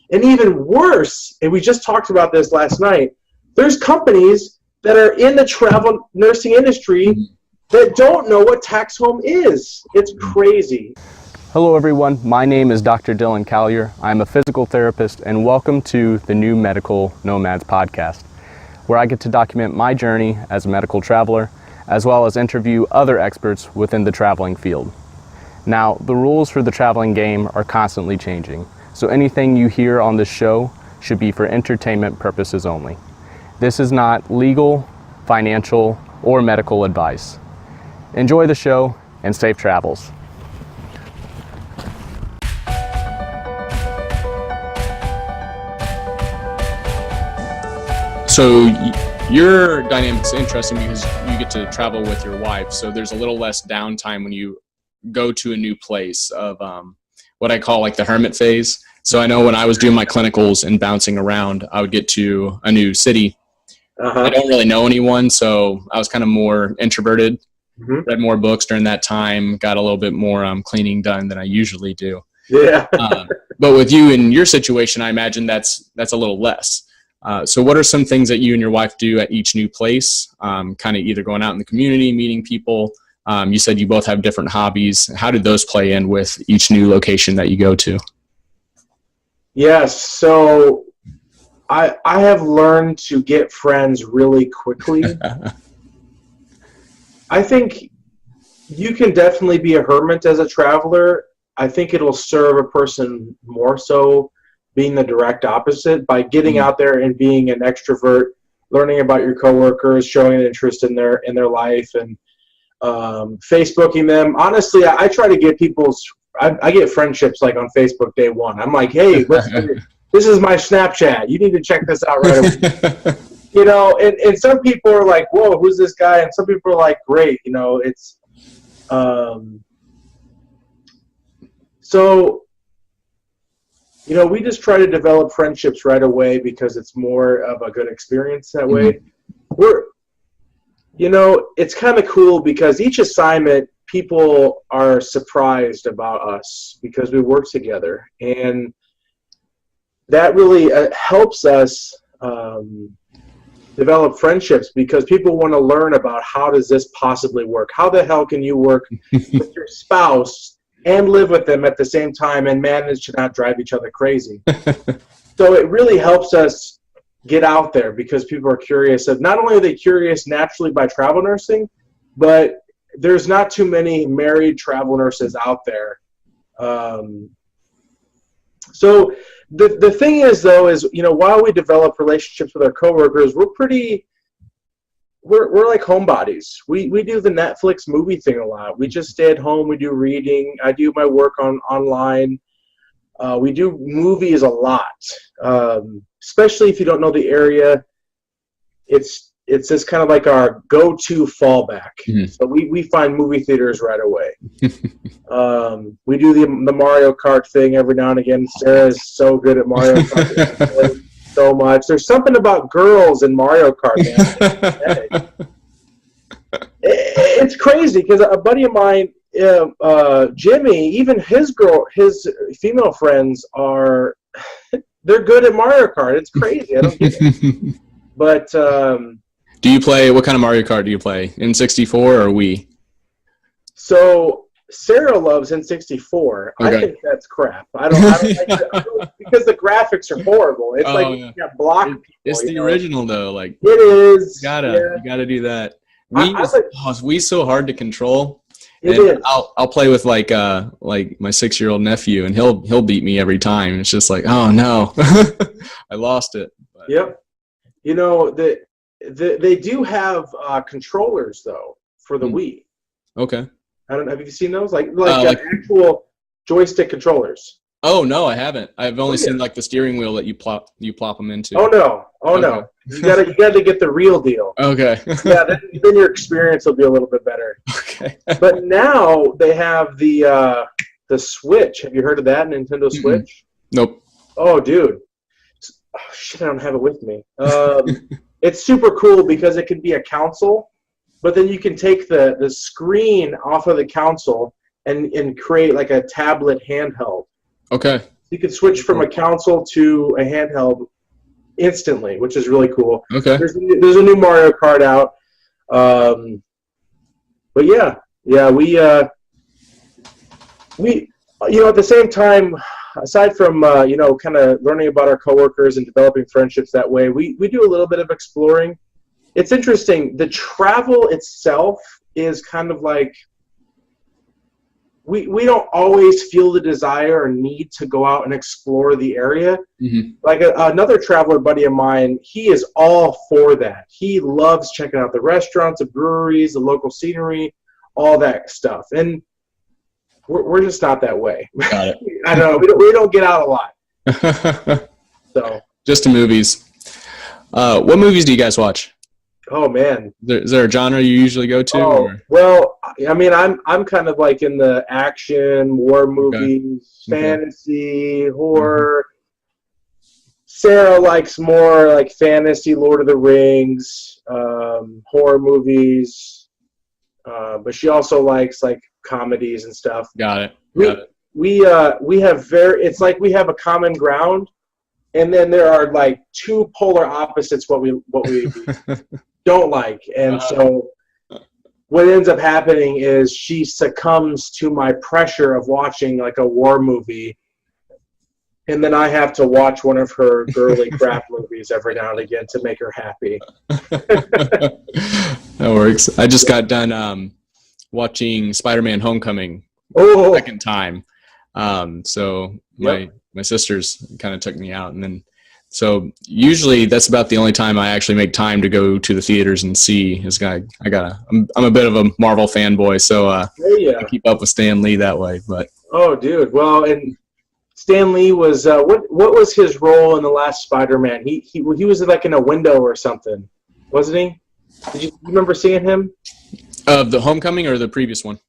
And even worse, and we just talked about this last night, there's companies that are in the travel nursing industry that don't know what tax home is. It's crazy. Hello everyone, my name is Dr. Dylan Callier. I'm a physical therapist and welcome to the New Medical Nomads podcast, where I get to document my journey as a medical traveler, as well as interview other experts within the traveling field. Now, the rules for the traveling game are constantly changing, so anything you hear on this show should be for entertainment purposes only. This is not legal, financial, or medical advice. Enjoy the show and safe travels. So your dynamic's interesting because you get to travel with your wife, so there's a little less downtime when you go to a new place of what I call like the hermit phase. So I know when I was doing my clinicals and bouncing around, I would get to a new city. I don't really know anyone, so I was kind of more introverted, read more books during that time, got a little bit more cleaning done than I usually do. Yeah. But with you in your situation, I imagine that's a little less. So what are some things that you and your wife do at each new place, kind of either going out in the community, meeting people? You said you both have different hobbies. How did those play in with each new location that you go to? Yes, so I have learned to get friends really quickly. I think you can definitely be a hermit as a traveler. I think it'll serve a person more so being the direct opposite by getting out there and being an extrovert, learning about your coworkers, showing an interest in their life, and Facebooking them. Honestly, I try to get I get friendships like on Facebook day one. I'm like, hey, this is my Snapchat. You need to check this out right away. You know, and some people are like, whoa, who's this guy? And some people are like, great. You know, it's so, you know, we just try to develop friendships right away because it's more of a good experience that way. You know, it's kind of cool because each assignment, people are surprised about us because we work together. And that really helps us develop friendships because people want to learn about how does this possibly work? How the hell can you work with your spouse and live with them at the same time and manage to not drive each other crazy? So it really helps us get out there because people are curious. Not only are they curious naturally by travel nursing, but there's not too many married travel nurses out there. So the thing is, though, is, you know, while we develop relationships with our coworkers, we're like homebodies. We do the Netflix movie thing a lot. We just stay at home. We do reading. I do my work online. We do movies a lot, especially if you don't know the area. It's just kind of like our go-to fallback. So we find movie theaters right away. We do the Mario Kart thing every now and again. Sarah is so good at Mario Kart. So much. There's something about girls in Mario Kart, man. It's crazy because a buddy of mine, Jimmy, even his female friends they're good at Mario Kart. It's crazy. I don't get it. But do you play, what kind of Mario Kart do you play? N64 or Wii? So Sarah loves N64. Okay. I think that's crap. I don't like it because the graphics are horrible. It's you got block people. It's the original though. Like it is. You gotta do that. Wii's so hard to control. It is. I'll play with like my 6-year-old nephew, and he'll beat me every time. It's just like, oh no, I lost it. But. Yep. You know they do have controllers though for the Wii. Okay. I don't know. Have you seen those? Like actual joystick controllers. Oh no, I haven't. I've only seen like the steering wheel that you plop them into. Oh no. No. You gotta get the real deal. Okay. Yeah, then your experience will be a little bit better. Okay. But now they have the Switch. Have you heard of that, Nintendo Switch? Nope. Oh, dude. Oh, shit, I don't have it with me. It's super cool because it can be a console, but then you can take the screen off of the console and create like a tablet handheld. Okay. You could switch from a console to a handheld instantly, which is really cool. Okay. There's a new Mario Kart out. But yeah, we at the same time, aside from kind of learning about our coworkers and developing friendships that way, we do a little bit of exploring. It's interesting. The travel itself is kind of like we don't always feel the desire or need to go out and explore the area. Mm-hmm. Like another traveler buddy of mine, he is all for that. He loves checking out the restaurants, the breweries, the local scenery, all that stuff. And we're just not that way. Got it. I don't know. We don't get out a lot. So just the movies. What movies do you guys watch? Oh man, Is there a genre you usually go to? Oh, well, I mean, I'm kind of like in the action, war movies, fantasy, horror. Sarah likes more like fantasy, Lord of the Rings, horror movies, but she also likes like comedies and stuff. Got it. We have it's like we have a common ground, and then there are like two polar opposites what we don't like, and so what ends up happening is she succumbs to my pressure of watching like a war movie, and then I have to watch one of her girly crap movies every now and again to make her happy. That works. I just got done watching Spider-Man Homecoming Oh, second time. So my sisters kind of took me out, and then so usually that's about the only time I actually make time to go to the theaters and see. I'm a bit of a Marvel fanboy, so I keep up with Stan Lee that way. But dude, well, and Stan Lee was what was his role in the last Spider-Man? He was like in a window or something, wasn't he? Did you remember seeing him? Of the Homecoming or the previous one?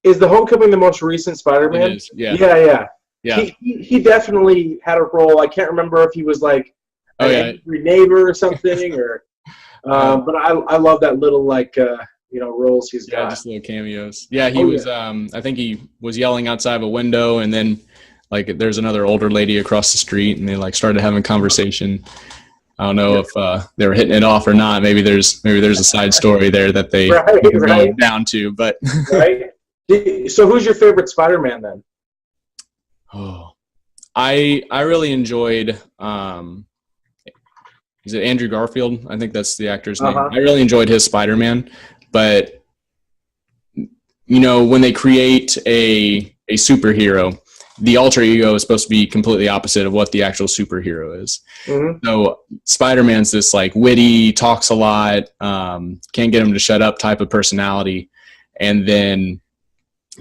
Is the Homecoming the most recent Spider-Man? It is, yeah. Yeah. He definitely had a role. I can't remember if he was like an angry neighbor or something, or but I love that little like roles he's got. Yeah, just little cameos. Yeah, he was. I think he was yelling outside of a window, and then like there's another older lady across the street, and they like started having a conversation. I don't know if they were hitting it off or not. Maybe there's a side story there that they were going down to, but right. So who's your favorite Spider-Man then? Oh, I really enjoyed. Is it Andrew Garfield? I think that's the actor's name. I really enjoyed his Spider-Man, but when they create a superhero, the alter ego is supposed to be completely opposite of what the actual superhero is. Mm-hmm. So Spider-Man's this like witty, talks a lot, can't get him to shut up type of personality, and then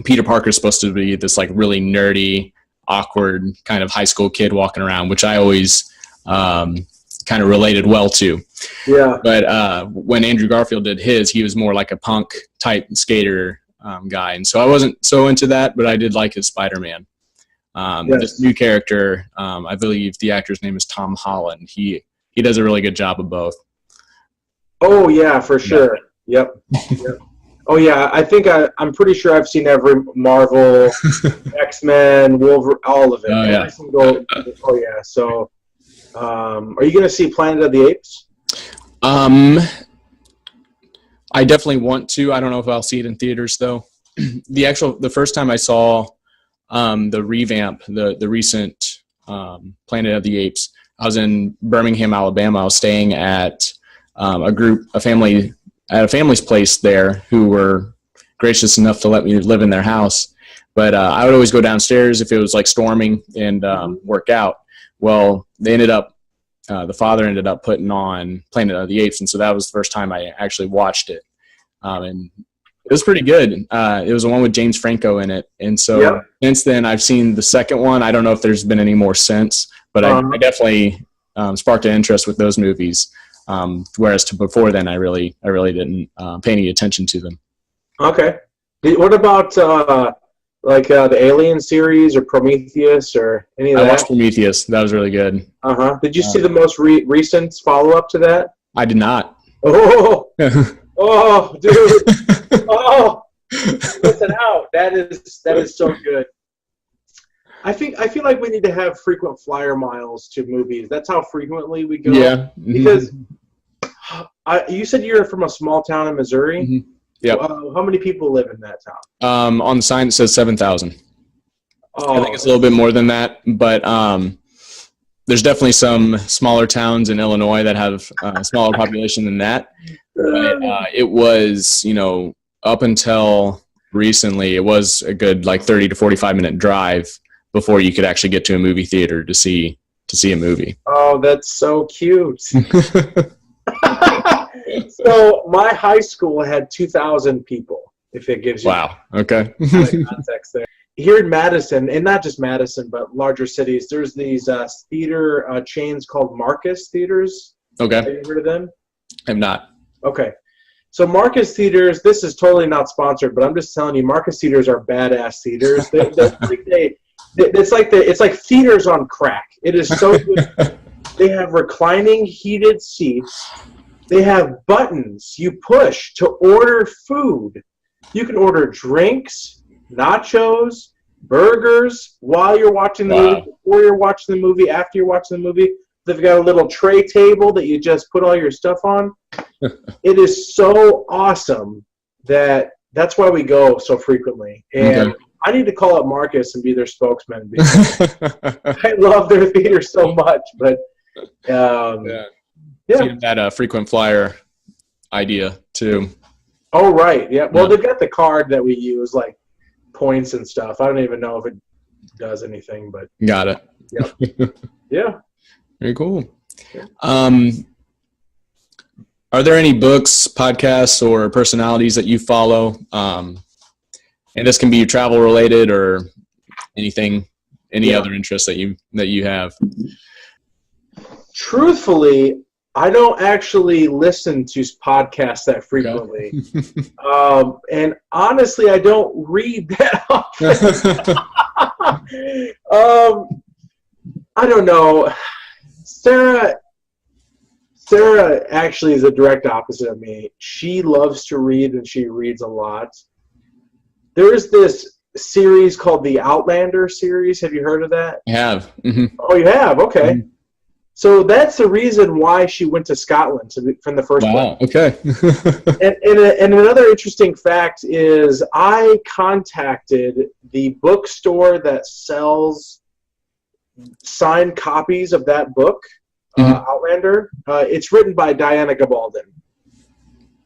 Peter Parker's supposed to be this like really nerdy, awkward kind of high school kid walking around, which I always kind of related well to. Yeah. But when Andrew Garfield did his, he was more like a punk type skater guy, and so I wasn't so into that, but I did like his Spider-Man. This new character, I believe the actor's name is Tom Holland. He does a really good job of both. Oh yeah, for sure. Yep. Oh yeah, I think I'm pretty sure I've seen every Marvel, X-Men, Wolverine, all of it. Every single. Oh yeah. So, are you gonna see Planet of the Apes? I definitely want to. I don't know if I'll see it in theaters though. The first time I saw the revamp, the recent Planet of the Apes, I was in Birmingham, Alabama. I was staying at a family at a family's place there who were gracious enough to let me live in their house. But I would always go downstairs if it was like storming and work out. Well, the father ended up putting on Planet of the Apes, and so that was the first time I actually watched it. And it was pretty good. It was the one with James Franco in it. And so since then, I've seen the second one. I don't know if there's been any more since, but I definitely sparked an interest with those movies. Whereas before then, I really didn't pay any attention to them. Okay. What about the Alien series or Prometheus or any of that? I watched Prometheus. That was really good. Did you see the most recent follow-up to that? I did not. Oh, oh, dude. Oh, listen out. That is so good. I feel like we need to have frequent flyer miles to movies. That's how frequently we go. Yeah. Because you said you're from a small town in Missouri. Mm-hmm. Yep. How many people live in that town? On the sign it says 7,000. Oh, I think it's a little bit more than that, but there's definitely some smaller towns in Illinois that have a smaller population than that. But it was, up until recently, it was a good 30 to 45-minute drive before you could actually get to a movie theater to see a movie. Oh, that's so cute. So my high school had 2,000 people, if it gives you Okay. context there. Here in Madison, and not just Madison, but larger cities, there's these theater chains called Marcus Theaters. Okay. Have you heard of them? I'm not. Okay. So Marcus Theaters, this is totally not sponsored, but I'm just telling you, Marcus Theaters are badass theaters. It's like theaters on crack. It is so good. They have reclining heated seats. They have buttons you push to order food. You can order drinks, nachos, burgers while you're watching the movie, before you're watching the movie, after you're watching the movie. They've got a little tray table that you just put all your stuff on. It is so awesome that's why we go so frequently. And I need to call up Marcus and be their spokesman because I love their theater so much. But yeah. So you have that frequent flyer idea too. Oh, right. Yeah. Well, they've got the card that we use, like points and stuff. I don't even know if it does anything, but got it. Yep. Yeah. Very cool. Are there any books, podcasts, or personalities that you follow? And this can be travel related or anything, any other interests that you have. Truthfully, I don't actually listen to podcasts that frequently. And honestly, I don't read that often. I don't know. Sarah actually is the direct opposite of me. She loves to read, and she reads a lot. There's this series called the Outlander series. Have you heard of that? I have. Mm-hmm. Oh, you have? Okay. Mm-hmm. So that's the reason why she went to Scotland from the first place. Okay. and another interesting fact is I contacted the bookstore that sells signed copies of that book, Outlander. It's written by Diana Gabaldon,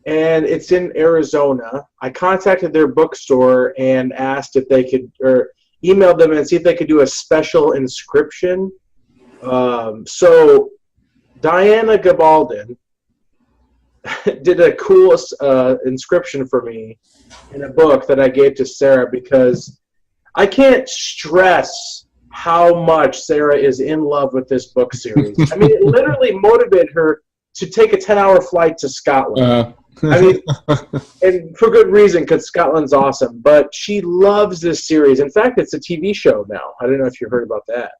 and it's in Arizona. I contacted their bookstore and asked if they could, or emailed them and see if they could do a special inscription. So Diana Gabaldon did a cool inscription for me in a book that I gave to Sarah because I can't stress how much Sarah is in love with this book series. I mean, it literally motivated her to take a 10-hour flight to Scotland. I mean, and for good reason, because Scotland's awesome. But she loves this series. In fact, it's a TV show now. I don't know if you heard about that.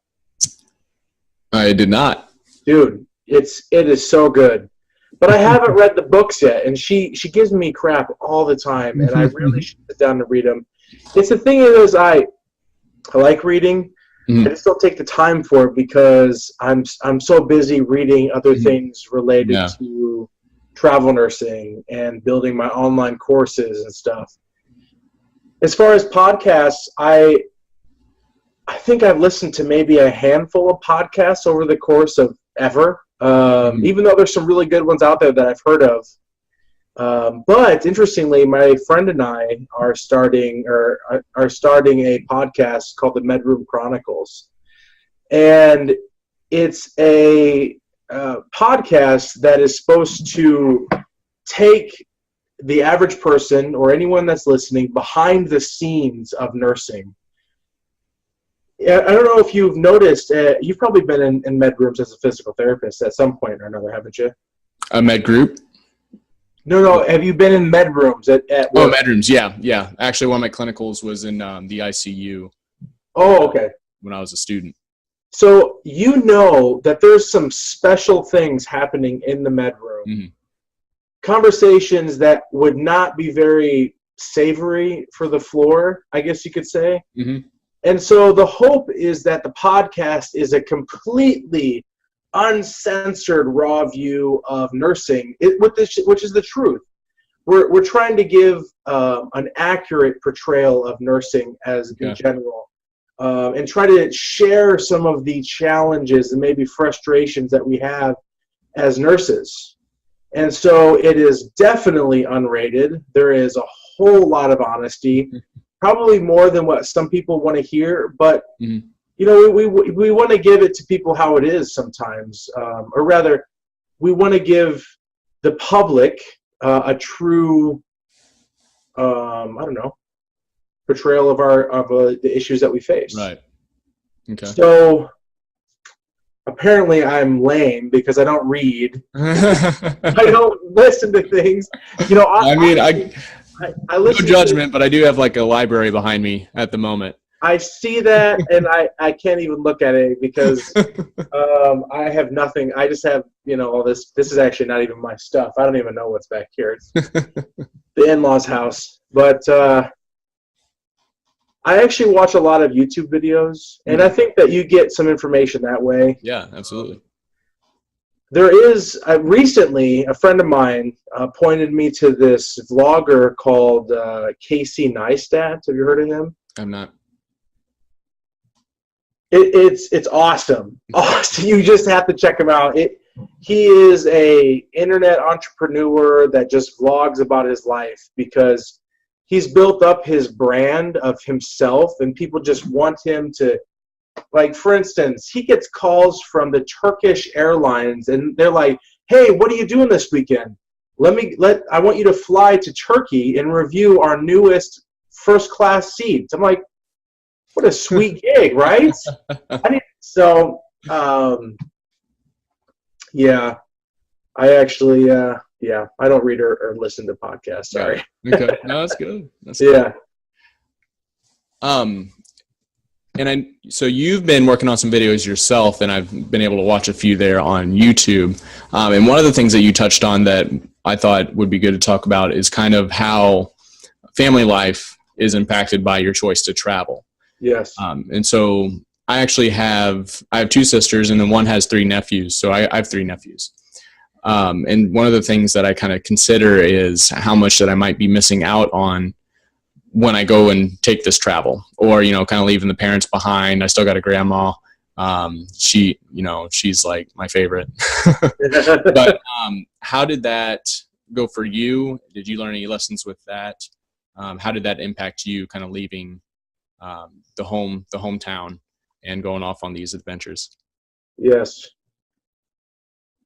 I did not. Dude, it is so good. But I haven't read the books yet, and she gives me crap all the time, and I really should sit down and read them. It's the thing is, I like reading. I just don't take the time for it because I'm so busy reading other things related to travel nursing and building my online courses and stuff. As far as podcasts, I think I've listened to maybe a handful of podcasts over the course of ever, even though there's some really good ones out there that I've heard of. But interestingly, my friend and I are starting a podcast called the Medroom Chronicles, and it's a podcast that is supposed to take the average person or anyone that's listening behind the scenes of nursing. I don't know if you've noticed, you've probably been in med rooms as a physical therapist at some point or another, haven't you? A med group? No. Have you been in med rooms at work? Oh, med rooms, yeah. Actually, one of my clinicals was in the ICU. Oh, okay. When I was a student. So you know that there's some special things happening in the med room. Conversations that would not be very savory for the floor, I guess you could say. And so the hope is that the podcast is a completely uncensored raw view of nursing, which is the truth. We're trying to give an accurate portrayal of nursing in general, and try to share some of the challenges and maybe frustrations that we have as nurses. And so it is definitely unrated. There is a whole lot of honesty, probably more than what some people want to hear, but you know, we want to give it to people how it is sometimes, or rather, we want to give the public a true, I don't know, portrayal of the issues that we face. Right. Okay. So apparently I'm lame because I don't read. I don't listen to things. You know, I listen. No judgment, but I do have like a library behind me at the moment. I see that, and I can't even look at it because I have nothing. I just have, you know, all this. This is actually not even my stuff. I don't even know what's back here. It's the in-laws' house. But I actually watch a lot of YouTube videos, and I think that you get some information that way. Yeah, absolutely. There is, recently, a friend of mine pointed me to this vlogger called Casey Neistat. Have you heard of him? I'm not. It's awesome. Awesome. You just have to check him out. He is a internet entrepreneur that just vlogs about his life because he's built up his brand of himself, and people just want him to, like, for instance, he gets calls from the Turkish Airlines, and they're like, "Hey, what are you doing this weekend? I want you to fly to Turkey and review our newest first-class seats." I'm like, what a sweet gig, right? Yeah, I actually, I don't read or listen to podcasts. Sorry. Okay, no, that's good. Yeah. So you've been working on some videos yourself, and I've been able to watch a few there on YouTube. And one of the things that you touched on that I thought would be good to talk about is kind of how family life is impacted by your choice to travel. Yes. And so I actually have 2 sisters, and then one has 3 nephews. So I have 3 nephews. And one of the things that I kind of consider is how much that I might be missing out on when I go and take this travel, or, you know, kind of leaving the parents behind. I still got a grandma. She's like my favorite. But how did that go for you? Did you learn any lessons with that? How did that impact you kind of leaving the hometown and going off on these adventures? Yes.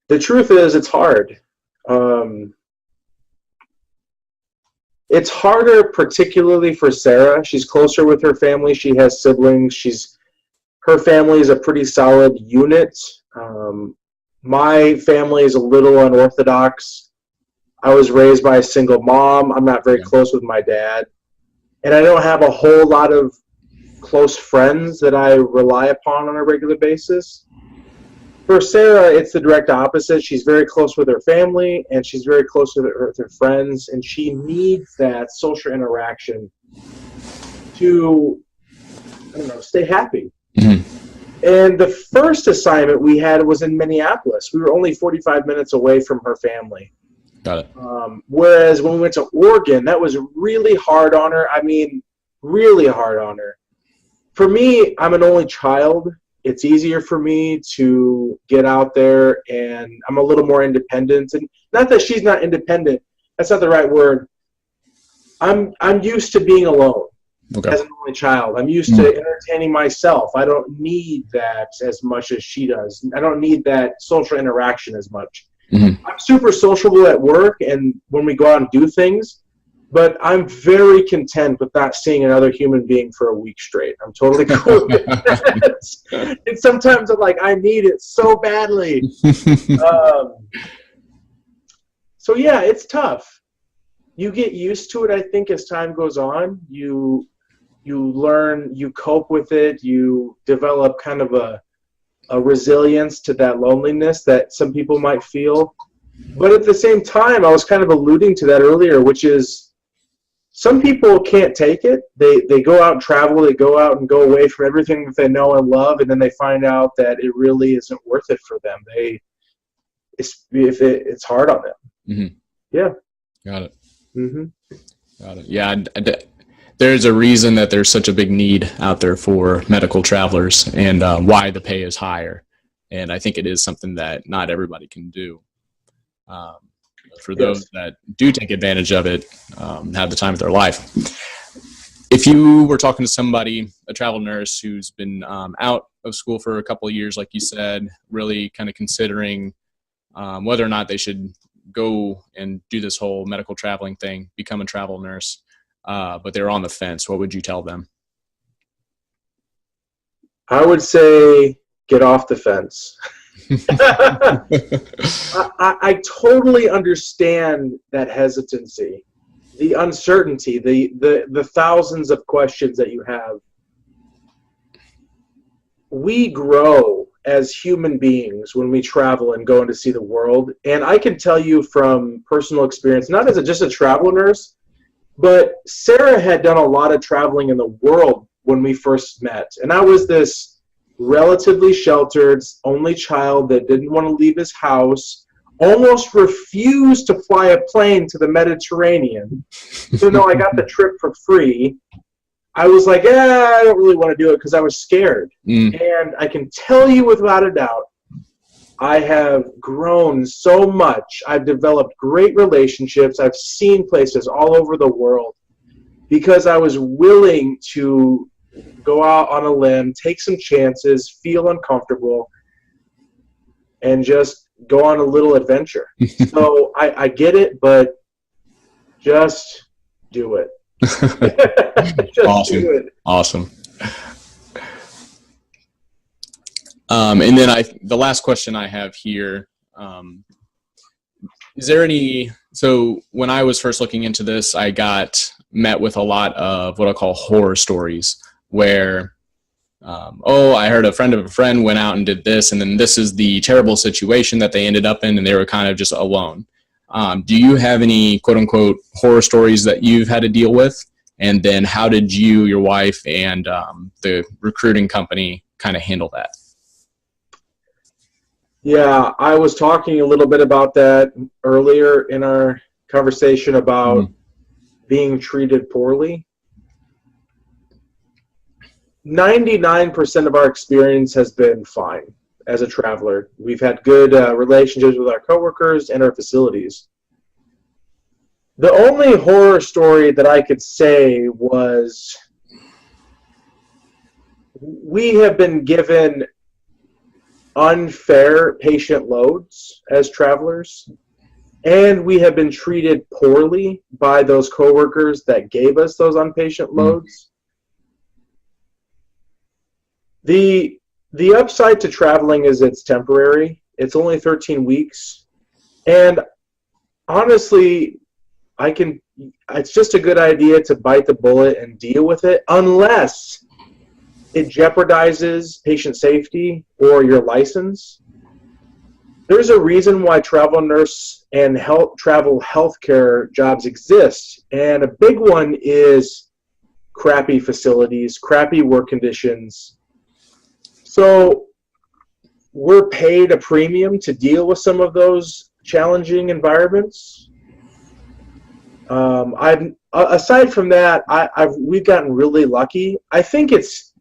The truth is, it's hard. It's harder, particularly for Sarah. She's closer with her family. She has siblings. Her family is a pretty solid unit. My family is a little unorthodox. I was raised by a single mom. I'm not very close with my dad. And I don't have a whole lot of close friends that I rely upon on a regular basis. For Sarah, it's the direct opposite. She's very close with her family, and she's very close with her friends, and she needs that social interaction to, stay happy. Mm-hmm. And the first assignment we had was in Minneapolis. We were only 45 minutes away from her family. Got it. Whereas when we went to Oregon, that was really hard on her. I mean, really hard on her. For me, I'm an only child. It's easier for me to get out there, and I'm a little more independent. And not that she's not independent. That's not the right word. I'm used to being alone as an only child. I'm used to entertaining myself. I don't need that as much as she does. I don't need that social interaction as much. Mm-hmm. I'm super sociable at work and when we go out and do things, but I'm very content with not seeing another human being for a week straight. I'm totally cool with that. And sometimes I'm like, I need it so badly. So yeah, it's tough. You get used to it, I think, as time goes on. You learn, you cope with it, you develop kind of a resilience to that loneliness that some people might feel. But at the same time, I was kind of alluding to that earlier, which is some people can't take it. They go out and travel. They go out and go away from everything that they know and love, and then they find out that it really isn't worth it for them. It's hard on them. Mm-hmm. Yeah. Got it. Mm-hmm. Got it. Yeah. There's a reason that there's such a big need out there for medical travelers, and why the pay is higher. And I think it is something that not everybody can do. For those that do take advantage of it, have the time of their life. If you were talking to somebody, a travel nurse who's been out of school for a couple of years, like you said, really kind of considering whether or not they should go and do this whole medical traveling thing, become a travel nurse, but they're on the fence, what would you tell them? I would say get off the fence. I totally understand that hesitancy, the uncertainty, the thousands of questions that you have. We grow as human beings when we travel and go in to see the world. And I can tell you from personal experience, not as just a travel nurse, but Sarah had done a lot of traveling in the world when we first met. And I was this relatively sheltered only child that didn't want to leave his house, almost refused to fly a plane to the Mediterranean, even though I got the trip for free. I was like, I don't really want to do it because I was scared. And I can tell you without a doubt, I have grown so much. I've developed great relationships. I've seen places all over the world because I was willing to go out on a limb, take some chances, feel uncomfortable, and just go on a little adventure. So I get it, but just do it. Just Awesome. do it. Awesome. And then the last question I have here, is there any, so when I was first looking into this, I got met with a lot of what I call horror stories where, I heard a friend of a friend went out and did this, and then this is the terrible situation that they ended up in, and they were kind of just alone. Do you have any quote unquote horror stories that you've had to deal with? And then how did you, your wife, and the recruiting company kind of handle that? Yeah, I was talking a little bit about that earlier in our conversation about being treated poorly. 99% of our experience has been fine as a traveler. We've had good relationships with our coworkers and our facilities. The only horror story that I could say was we have been given unfair patient loads as travelers, and we have been treated poorly by those coworkers that gave us those unpatient loads. The upside to traveling is it's temporary. It's only 13 weeks. And honestly, it's just a good idea to bite the bullet and deal with it unless it jeopardizes patient safety or your license. There's a reason why travel nurse and travel healthcare jobs exist. And a big one is crappy facilities, crappy work conditions. So we're paid a premium to deal with some of those challenging environments. Aside from that, we've gotten really lucky. I think it's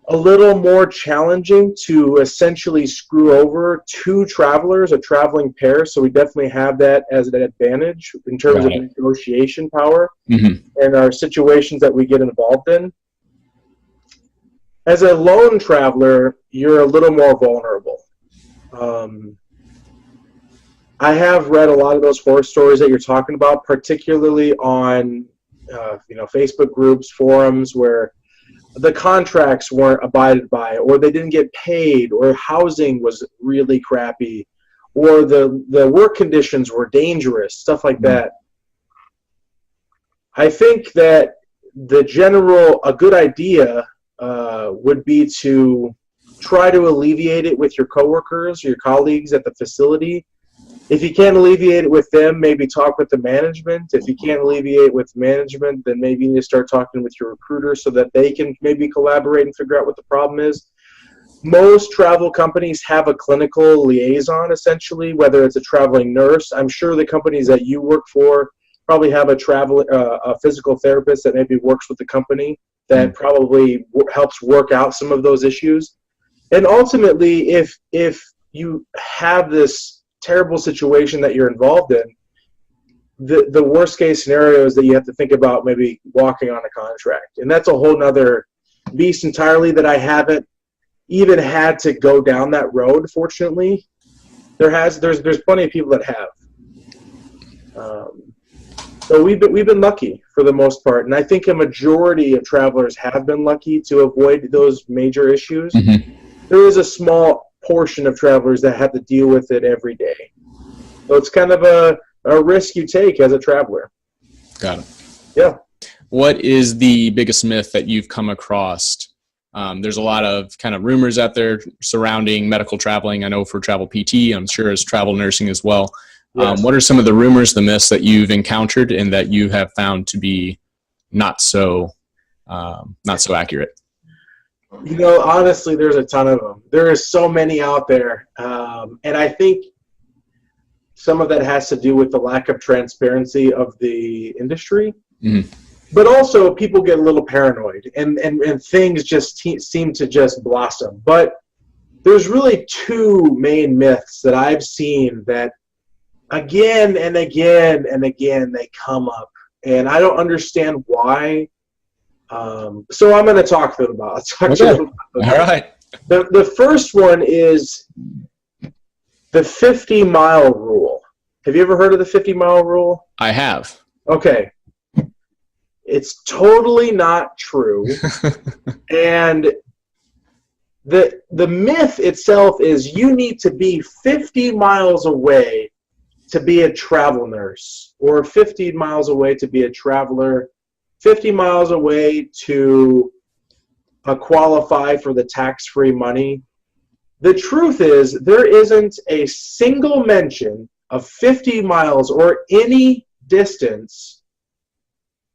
a little more challenging to essentially screw over two travelers, a traveling pair. So we definitely have that as an advantage in terms of negotiation power and our situations that we get involved in. As a lone traveler, you're a little more vulnerable. I have read a lot of those horror stories that you're talking about, particularly on Facebook groups, forums, where the contracts weren't abided by, or they didn't get paid, or housing was really crappy, or the work conditions were dangerous, stuff like that. I think that a good idea would be to try to alleviate it with your coworkers, your colleagues at the facility, If you can't alleviate it with them, maybe talk with the management. If you can't alleviate with management, then maybe you need to start talking with your recruiter so that they can maybe collaborate and figure out what the problem is. Most travel companies have a clinical liaison, essentially, whether it's a traveling nurse. I'm sure the companies that you work for probably have a physical therapist that maybe works with the company that probably helps work out some of those issues. And ultimately, if you have this terrible situation that you're involved in, the worst case scenario is that you have to think about maybe walking on a contract. And that's a whole nother beast entirely that I haven't even had to go down that road, fortunately. There's plenty of people that have. So we've been lucky for the most part, and I think a majority of travelers have been lucky to avoid those major issues. Mm-hmm. There is a small portion of travelers that have to deal with it every day. So it's kind of a risk you take as a traveler. Got it. Yeah. What is the biggest myth that you've come across? There's a lot of kind of rumors out there surrounding medical traveling. I know for travel PT, I'm sure as travel nursing as well. Yes. What are some of the rumors, the myths that you've encountered and that you have found to be not so accurate? Honestly, there's a ton of them. There is so many out there. And I think some of that has to do with the lack of transparency of the industry. Mm-hmm. But also people get a little paranoid and things just seem to just blossom. But there's really two main myths that I've seen that again and again and again they come up. And I don't understand why. So I'm going to talk to them about it. Okay. All right. The first one is the 50-mile rule. Have you ever heard of the 50-mile rule? I have. Okay. It's totally not true. And the myth itself is you need to be 50 miles away to be a travel nurse, or 50 miles away to be a traveler, 50 miles away to qualify for the tax-free money. The truth is there isn't a single mention of 50 miles or any distance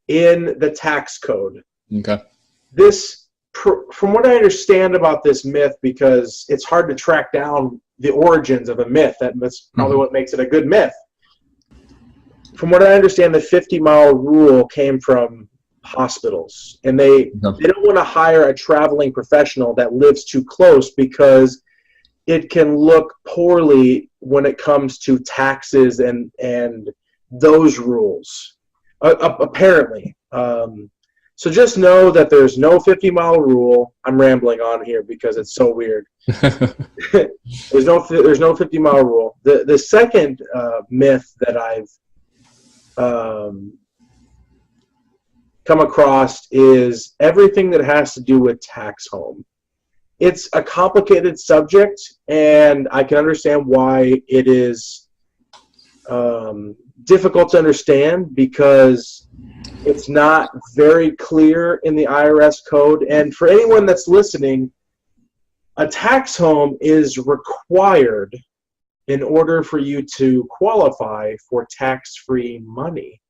in the tax code. Okay. This, from what I understand about this myth, because it's hard to track down the origins of a myth, that's probably what makes it a good myth. From what I understand, the 50-mile rule came from hospitals, and they don't want to hire a traveling professional that lives too close because it can look poorly when it comes to taxes and those rules. Apparently. So just know that there's no 50-mile rule. I'm rambling on here because it's so weird. There's no 50-mile rule. The second myth that I've come across is everything that has to do with tax home. It's a complicated subject, and I can understand why it is difficult to understand because it's not very clear in the IRS code. And for anyone that's listening, a tax home is required in order for you to qualify for tax-free money.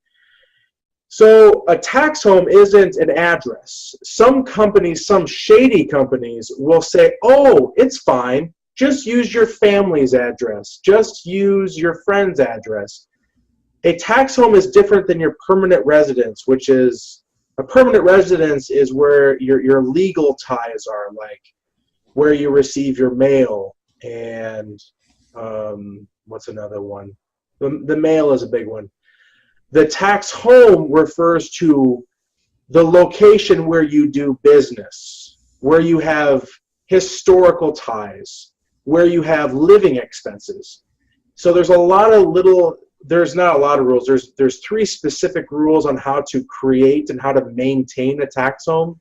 So a tax home isn't an address. Some companies, some shady companies will say, oh, it's fine. Just use your family's address. Just use your friend's address. A tax home is different than your permanent residence, which is a permanent residence is where your legal ties are, like where you receive your mail, and what's another one? The mail is a big one. The tax home refers to the location where you do business, where you have historical ties, where you have living expenses. So there's a lot of little. There's not a lot of rules. There's 3 specific rules on how to create and how to maintain a tax home.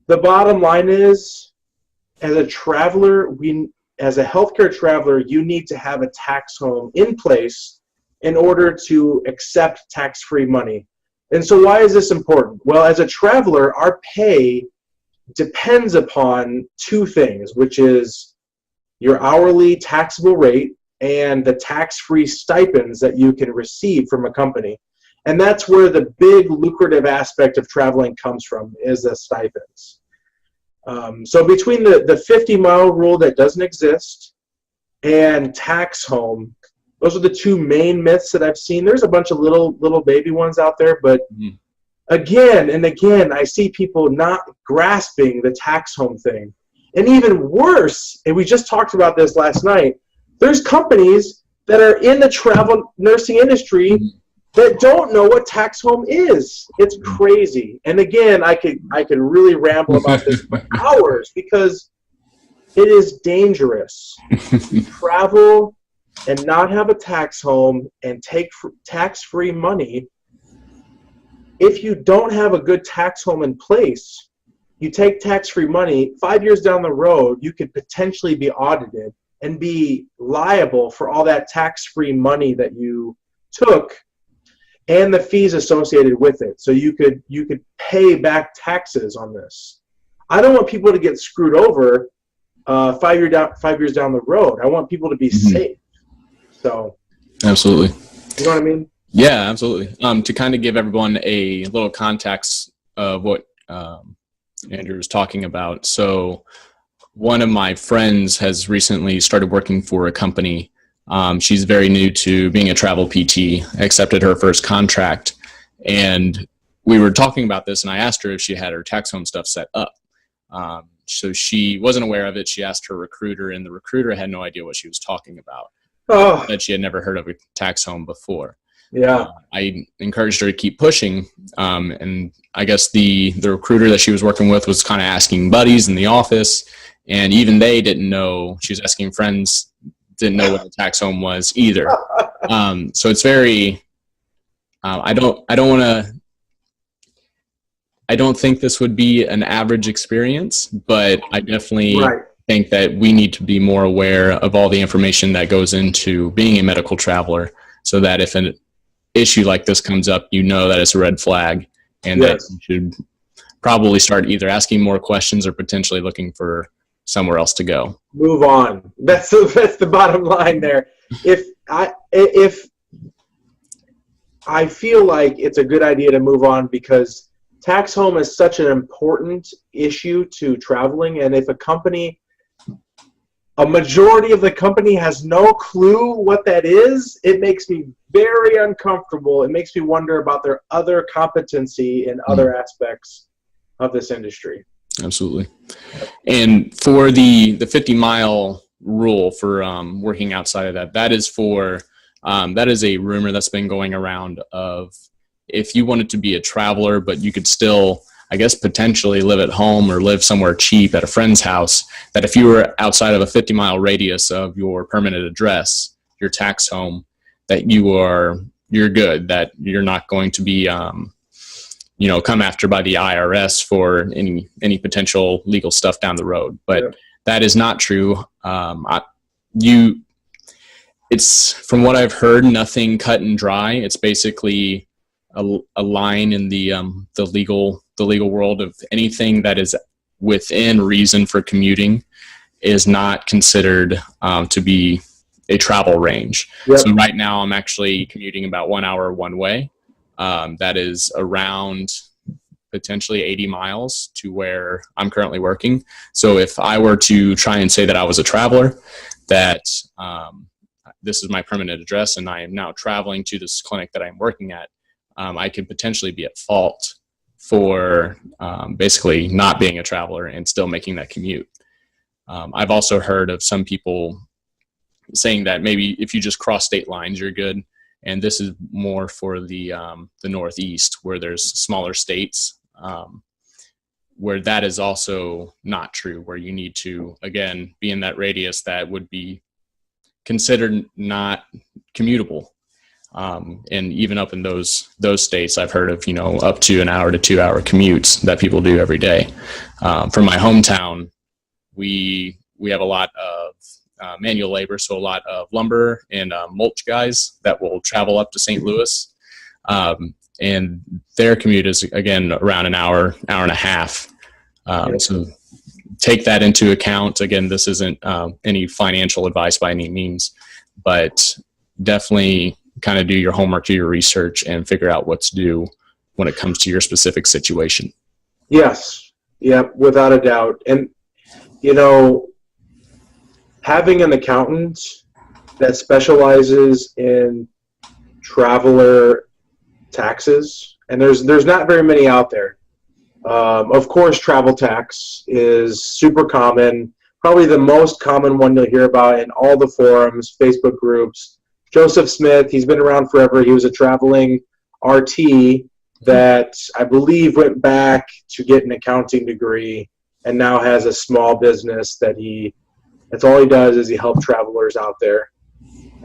The bottom line is, as a traveler, as a healthcare traveler, you need to have a tax home in place in order to accept tax-free money. And so why is this important? Well, as a traveler, our pay depends upon 2 things, which is your hourly taxable rate and the tax-free stipends that you can receive from a company. And that's where the big lucrative aspect of traveling comes from, is the stipends. So between the 50-mile rule that doesn't exist and tax home, those are the two main myths that I've seen. There's a bunch of little baby ones out there, but again and again, I see people not grasping the tax home thing. And even worse, and we just talked about this last night, there's companies that are in the travel nursing industry that don't know what tax home is. It's crazy. And again, I could really ramble about this for hours, because it is dangerous to travel and not have a tax home and take tax-free money. If you don't have a good tax home in place, you take tax-free money, 5 years down the road, you could potentially be audited and be liable for all that tax-free money that you took and the fees associated with it. So you could pay back taxes on this. I don't want people to get screwed over 5 years down the road. I want people to be safe. So absolutely. You know what I mean? Yeah, absolutely. To kind of give everyone a little context of what Andrew was talking about. So one of my friends has recently started working for a company. She's very new to being a travel PT, accepted her first contract. And we were talking about this, and I asked her if she had her tax home stuff set up. So she wasn't aware of it. She asked her recruiter, and the recruiter had no idea what she was talking about. That she had never heard of a tax home before. Yeah. I encouraged her to keep pushing. And I guess the recruiter that she was working with was kind of asking buddies in the office, and even they didn't know. She was asking friends, didn't know what a tax home was either. So it's very, I don't think this would be an average experience, but I definitely think that we need to be more aware of all the information that goes into being a medical traveler, so that if an issue like this comes up, you know that it's a red flag, and that you should probably start either asking more questions or potentially looking for somewhere else to go. Move on. That's the bottom line there. If I feel like it's a good idea to move on, because tax home is such an important issue to traveling, and if a majority of the company has no clue what that is, it makes me very uncomfortable. It makes me wonder about their other competency in other aspects of this industry. Absolutely. And for the 50-mile rule for working outside of that, that is a rumor that's been going around of, if you wanted to be a traveler, but you could still, I guess, potentially live at home or live somewhere cheap at a friend's house, that if you were outside of a 50-mile radius of your permanent address, your tax home, that you're good, that you're not going to be come after by the IRS for any potential legal stuff down the road. But that is not true. It's, from what I've heard, nothing cut and dry. It's basically a line in the legal world of anything that is within reason for commuting is not considered to be a travel range. So right now I'm actually commuting about 1 hour one way. That is around potentially 80 miles to where I'm currently working. So if I were to try and say that I was a traveler, that this is my permanent address and I am now traveling to this clinic that I'm working at, I could potentially be at fault for basically not being a traveler and still making that commute. I've also heard of some people saying that maybe if you just cross state lines, you're good. And this is more for the Northeast, where there's smaller states, where that is also not true, where you need to, again, be in that radius that would be considered not commutable. And even up in those states, I've heard of, up to an hour to 2 hour commutes that people do every day. From my hometown, we have a lot of manual labor, so a lot of lumber and mulch guys that will travel up to St. Louis. And their commute is, again, around an hour and a half. So take that into account. Again, this isn't any financial advice by any means, but definitely kind of do your homework, do your research, and figure out what to do when it comes to your specific situation. Yes. Yep, without a doubt. And, having an accountant that specializes in traveler taxes, and there's not very many out there. Of course, travel tax is super common, probably the most common one you'll hear about in all the forums, Facebook groups. Joseph Smith, he's been around forever. He was a traveling RT that I believe went back to get an accounting degree and now has a small business that's all he does is he helps travelers out there.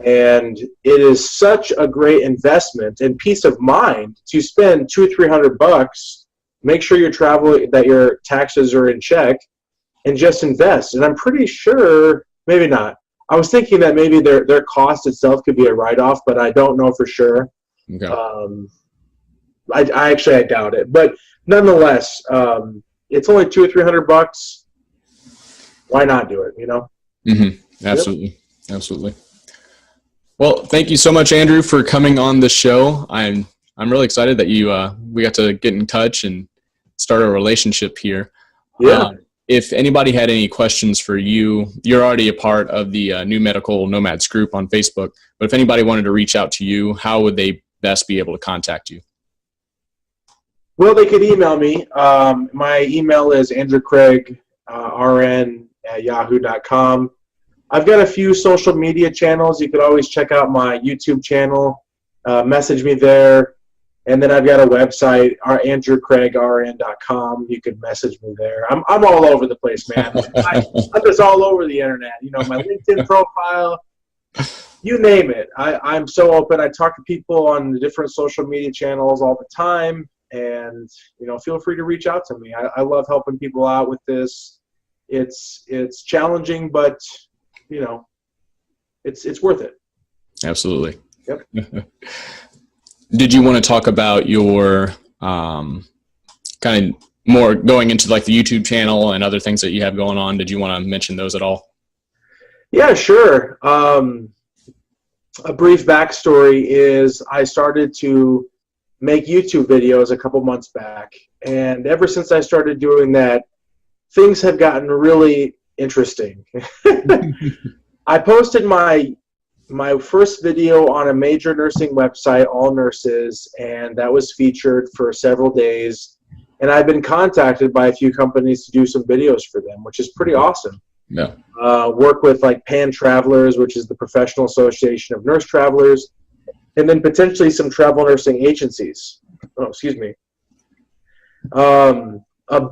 And it is such a great investment and peace of mind to spend $200-300, make sure that your taxes are in check, and just invest. And I'm pretty sure, maybe not. I was thinking that maybe their cost itself could be a write-off, but I don't know for sure. Okay. I doubt it, but nonetheless, it's only $200-300. Why not do it? Mm-hmm. Absolutely, yep. Absolutely. Well, thank you so much, Andrew, for coming on the show. I'm really excited that we got to get in touch and start a relationship here. Yeah. If anybody had any questions for you, you're already a part of the New Medical Nomads group on Facebook. But if anybody wanted to reach out to you, how would they best be able to contact you? Well, they could email me. My email is andrewcraigrn@yahoo.com. I've got a few social media channels. You could always check out my YouTube channel, message me there. And then I've got a website, andrewcraigrn.com. You could message me there. I'm all over the place, man. I'm just all over the internet. My LinkedIn profile, you name it. I'm so open. I talk to people on the different social media channels all the time. And, feel free to reach out to me. I love helping people out with this. It's challenging, but, it's worth it. Absolutely. Yep. Did you want to talk about your kind of more going into like the YouTube channel and other things that you have going on? Did you want to mention those at all? Yeah, sure. A brief backstory is I started to make YouTube videos a couple months back. And ever since I started doing that, things have gotten really interesting. I posted my first video on a major nursing website, All Nurses, and that was featured for several days. And I've been contacted by a few companies to do some videos for them, which is pretty awesome. Yeah. Work with like PAN Travelers, which is the Professional Association of Nurse Travelers, and then potentially some travel nursing agencies. Oh, excuse me. A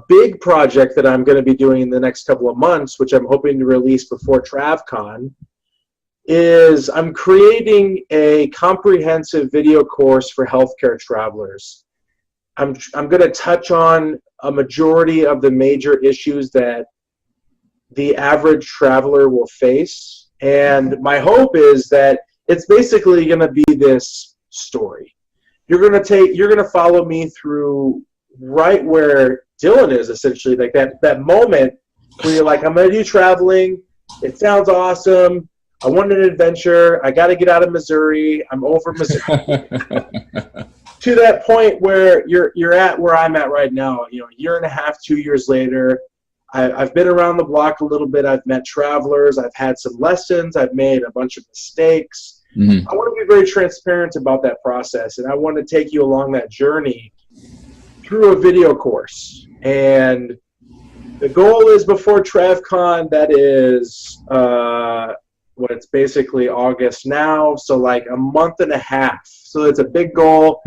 big project that I'm going to be doing in the next couple of months, which I'm hoping to release before TravCon, is I'm creating a comprehensive video course for healthcare travelers. I'm going to touch on a majority of the major issues that the average traveler will face. And my hope is that it's basically going to be this story. You're going to follow me through right where Dylan is, essentially, like that moment where you're like, I'm going to do traveling. It sounds awesome. I want an adventure. I got to get out of Missouri. I'm over Missouri. To that point where you're at where I'm at right now, a year and a half, 2 years later, I've been around the block a little bit. I've met travelers. I've had some lessons. I've made a bunch of mistakes. Mm-hmm. I want to be very transparent about that process, and I want to take you along that journey through a video course. And the goal is before TravCon, that is it's basically August now, so like a month and a half. So it's a big goal.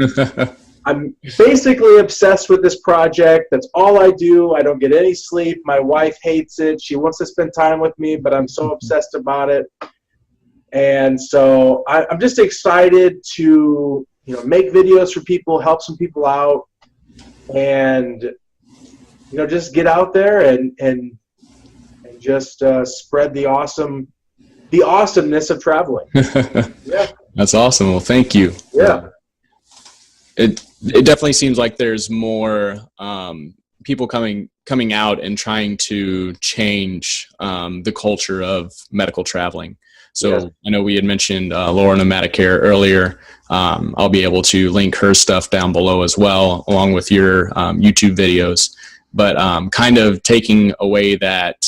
I'm basically obsessed with this project. That's all I do. I don't get any sleep. My wife hates it. She wants to spend time with me, but I'm so obsessed about it. And so I'm just excited to make videos for people, help some people out, and just get out there and just spread the awesomeness of traveling. Yeah. That's awesome. Well, thank you. Yeah. It definitely seems like there's more people coming out and trying to change the culture of medical traveling. So yes. I know we had mentioned Laura Nomadic earlier. I'll be able to link her stuff down below as well, along with your YouTube videos. But kind of taking away that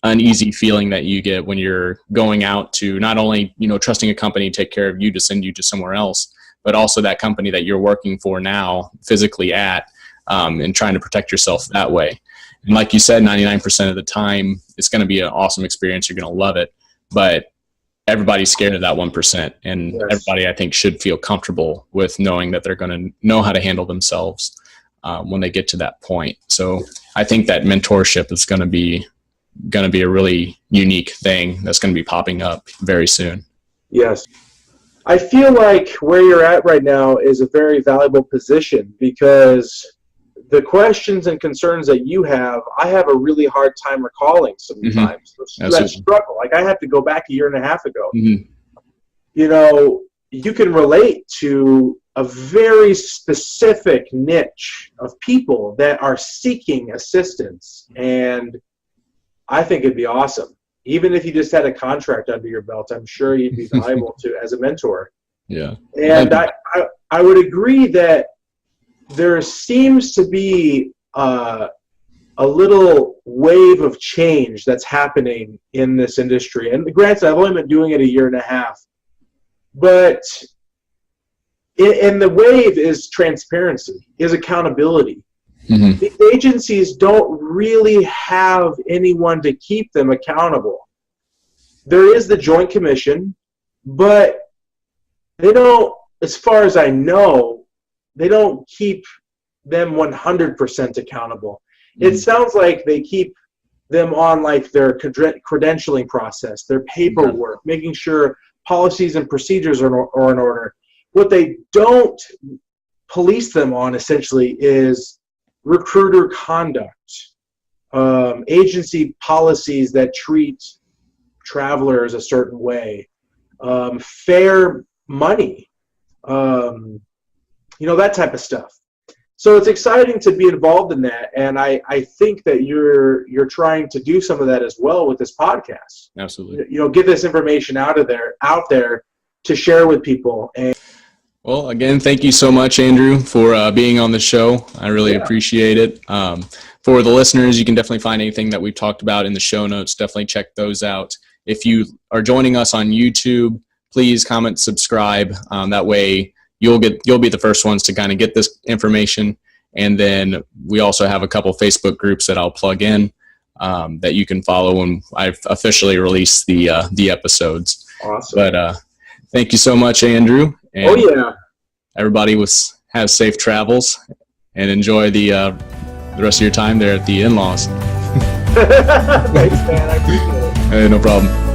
uneasy feeling that you get when you're going out to not only, trusting a company to take care of you to send you to somewhere else, but also that company that you're working for now physically at, and trying to protect yourself that way. And like you said, 99% of the time, it's going to be an awesome experience. You're going to love it. But everybody's scared of that 1%. And yes. Everybody, I think, should feel comfortable with knowing that they're going to know how to handle themselves when they get to that point. So I think that mentorship is going to be a really unique thing that's going to be popping up very soon. Yes. I feel like where you're at right now is a very valuable position, because the questions and concerns that you have, I have a really hard time recalling sometimes. Mm-hmm. That struggle. Like, I have to go back a year and a half ago. Mm-hmm. You can relate to a very specific niche of people that are seeking assistance, and I think it'd be awesome. Even if you just had a contract under your belt, I'm sure you'd be valuable to as a mentor. Yeah. And I would agree that there seems to be a little wave of change that's happening in this industry. And granted, I've only been doing it a year and a half. But and the wave is transparency, is accountability. Mm-hmm. These agencies don't really have anyone to keep them accountable. There is the Joint Commission, but they don't, as far as I know, they don't keep them 100% accountable. Mm-hmm. It sounds like they keep them on like their credentialing process, their paperwork, mm-hmm. making sure policies and procedures are in order. What they don't police them on, essentially, is recruiter conduct, agency policies that treat travelers a certain way, fair money, that type of stuff. So it's exciting to be involved in that, and I think that you're trying to do some of that as well with this podcast. Absolutely. Get this information out there to share with people. And well, again, thank you so much, Andrew, for being on the show. I really appreciate it. For the listeners, you can definitely find anything that we've talked about in the show notes. Definitely check those out. If you are joining us on YouTube, please comment, subscribe. That way you'll be the first ones to kind of get this information. And then we also have a couple Facebook groups that I'll plug in that you can follow when I've officially released the episodes. Awesome. But thank you so much, Andrew. And everybody have safe travels and enjoy the rest of your time there at the in-laws. Thanks, man. I appreciate it. No problem.